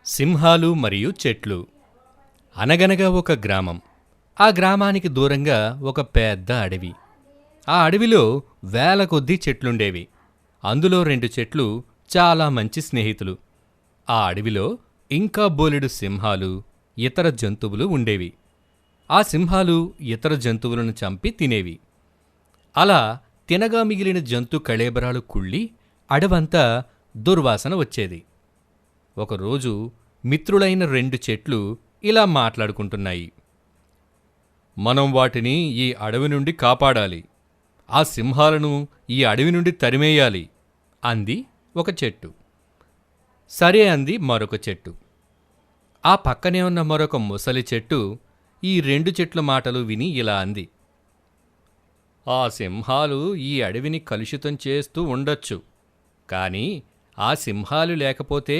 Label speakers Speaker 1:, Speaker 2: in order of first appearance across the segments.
Speaker 1: సింహాలు మరియు చెట్లు. అనగనగా ఒక గ్రామం. ఆ గ్రామానికి దూరంగా ఒక పెద్ద అడవి. ఆ అడవిలో వేల కొద్దీ చెట్లుండేవి. అందులో 2 చెట్లు చాలా మంచి స్నేహితులు. ఆ అడవిలో ఇంకా బోలెడు సింహాలు, ఇతర జంతువులు ఉండేవి. ఆ సింహాలు ఇతర జంతువులను చంపి తినేవి. అలా తినగా మిగిలిన జంతు కళేబరాలు కుళ్ళి అడవంతా దుర్వాసన వచ్చేది. ఒకరోజు మిత్రులైన 2 చెట్లు ఇలా మాట్లాడుకుంటున్నాయి. మనం వాటిని ఈ అడవి నుండి కాపాడాలి. ఆ సింహాలను ఈ అడవి నుండి తరిమేయాలి అంది ఒక చెట్టు. సరే అంది మరొక చెట్టు. ఆ పక్కనే ఉన్న మరొక ముసలి చెట్టు ఈ 2 చెట్ల మాటలు విని ఇలా అంది. ఆ సింహాలు ఈ అడవిని కలుషితం చేస్తూ ఉండొచ్చు, కానీ ఆ సింహాలు లేకపోతే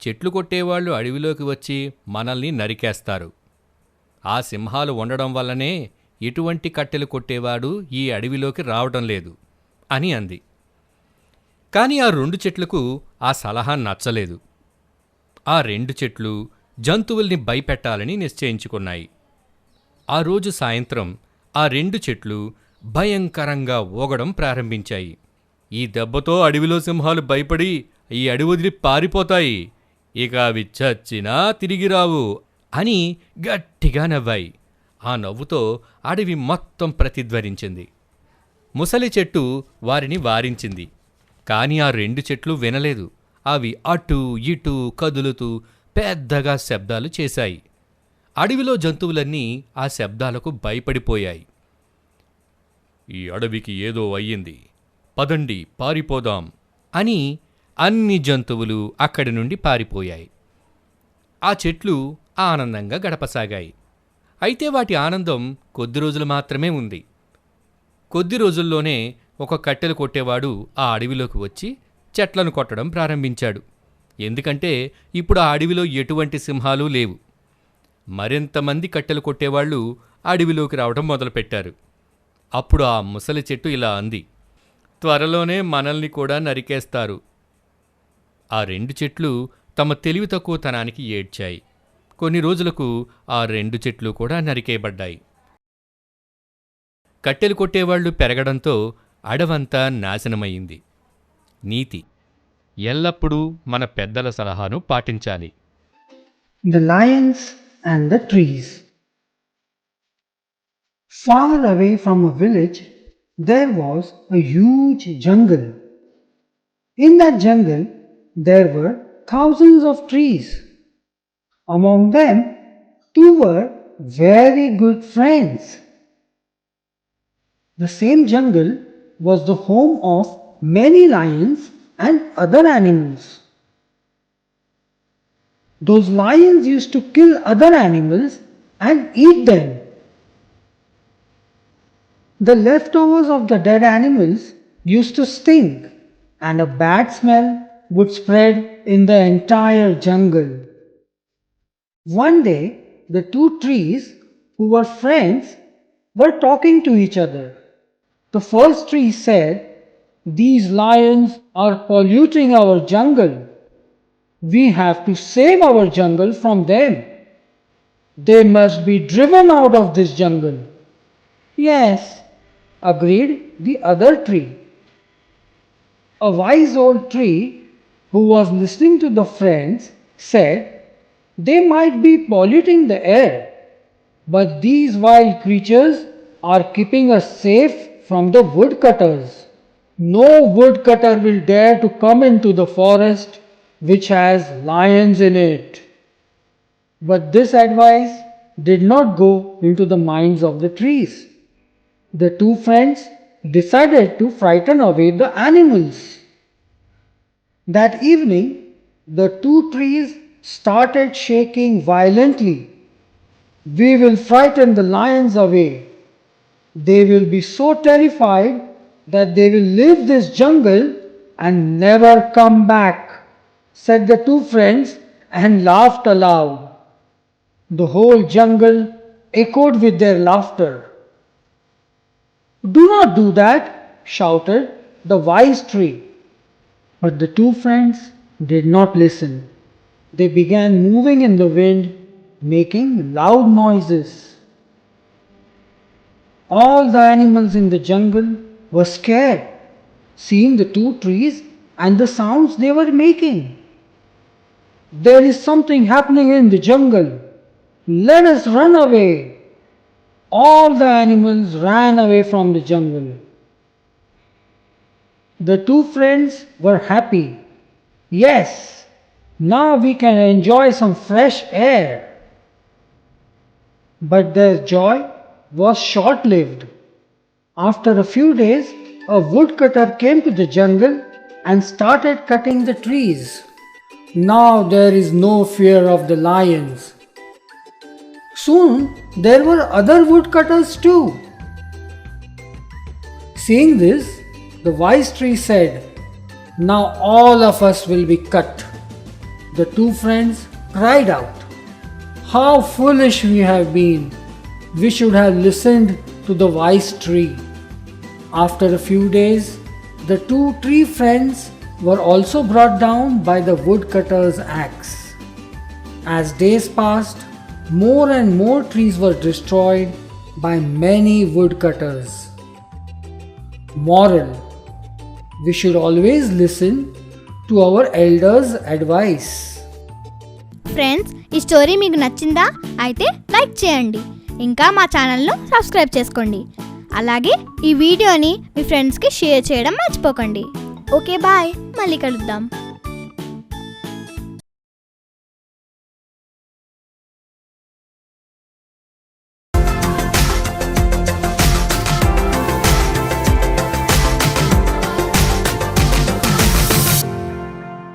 Speaker 1: చెట్లు కొట్టేవాళ్లు అడవిలోకి వచ్చి మనల్ని నరికేస్తారు. ఆ సింహాలు ఉండడం వల్లనే ఎటువంటి కట్టెలు కొట్టేవాడు ఈ అడవిలోకి రావటం లేదు అని అంది. కాని ఆ 2 చెట్లకు ఆ సలహా నచ్చలేదు. ఆ 2 చెట్లు జంతువుల్ని భయపెట్టాలని నిశ్చయించుకున్నాయి. ఆ రోజు సాయంత్రం ఆ 2 చెట్లు భయంకరంగా ఊగడం ప్రారంభించాయి. ఈ దెబ్బతో అడవిలో సింహాలు భయపడి ఈ అడవి వదిలి పారిపోతాయి. ఇక అవి చచ్చినా తిరిగి రావు అని గట్టిగా నవ్వాయి. ఆ నవ్వుతో అడవి మొత్తం ప్రతిధ్వనించింది. ముసలి చెట్టు వారిని వారించింది. కాని ఆ 2 చెట్లు వినలేదు. అవి అటూ ఇటూ కదులుతూ పెద్దగా శబ్దాలు చేశాయి. అడవిలో జంతువులన్నీ ఆ శబ్దాలకు భయపడిపోయాయి. ఈ అడవికి ఏదో అయ్యింది, పదండి పారిపోదాం అని అన్ని జంతువులు అక్కడి నుండి పారిపోయాయి. ఆ చెట్లు ఆనందంగా గడపసాగాయి. అయితే వాటి ఆనందం కొద్ది రోజులు మాత్రమే ఉంది. కొద్ది రోజుల్లోనే ఒక కట్టెలు కొట్టేవాడు ఆ అడవిలోకి వచ్చి చెట్లను కొట్టడం ప్రారంభించాడు. ఎందుకంటే ఇప్పుడు ఆ అడవిలో ఎటువంటి సింహాలు లేవు. మరింతమంది కట్టెలు కొట్టేవాళ్లు అడవిలోకి రావడం మొదలుపెట్టారు. అప్పుడు ఆ ముసలి చెట్టు ఇలా అంది. త్వరలోనే మనల్ని కూడా నరికేస్తారు. ఆ 2 చెట్లు తమ తెలివి తక్కువతనానికి ఏడ్చాయి. కొన్ని రోజులకు ఆ 2 చెట్లు కూడా నరికేయబడ్డాయి. కట్టెలు కొట్టేవాళ్లు పెరగడంతో అడవంతా నాశనమయ్యింది. నీతి: ఎల్లప్పుడూ మన పెద్దల సలహాను పాటించాలి.
Speaker 2: The lions and the trees. Far away from a village, there was a huge jungle. In that jungle, there were thousands of trees. Among them, 2 were very good friends. The same jungle was the home of many lions and other animals. Those lions used to kill other animals and eat them. The leftovers of the dead animals used to stink, and a bad smell would spread in the entire jungle. One day, the 2 trees, who were friends, were talking to each other. The first tree said, "These lions are polluting our jungle. We have to save our jungle from them. They must be driven out of this jungle." "Yes," agreed the other tree. A wise old tree who was listening to the friends said, "They might be polluting the air, but these wild creatures are keeping us safe from the woodcutters. No woodcutter will dare to come into the forest which has lions in it." But this advice did not go into the minds of the trees. The 2 friends decided to frighten away the animals. That evening, the 2 trees started shaking violently. "We will frighten the lions away. They will be so terrified that they will leave this jungle and never come back," said the 2 friends and laughed aloud. The whole jungle echoed with their laughter. "Do not do that," shouted the wise tree. But the 2 friends did not listen. They began moving in the wind, making loud noises. All the animals in the jungle were scared, seeing the two trees and the sounds they were making. There is something happening in the jungle. Let us run away. All the animals ran away from the jungle. The two friends were happy. Yes, now we can enjoy some fresh air. But their joy was short lived. After a few days, a woodcutter came to the jungle and started cutting the trees. Now there is no fear of the lions. Soon there were other woodcutters too. Seeing this, the wise tree said, "Now all of us will be cut." The two friends cried out, "How foolish we have been! We should have listened to the wise tree." After a few days, the two tree friends were also brought down by the woodcutter's axe. As days passed, more and more trees were destroyed by many woodcutters. Moral: we should always listen to our elders' advice.
Speaker 3: Friends, ఈ story మీకు నచ్చిందా? అయితే like చేయండి, ఇంకా మా ఛానల్ను subscribe చేసుకోండి. అలాగే ఈ వీడియోని మీ ఫ్రెండ్స్కి షేర్ చేయడం మర్చిపోకండి. ఓకే బాయ్, మళ్ళీ కలుద్దాం.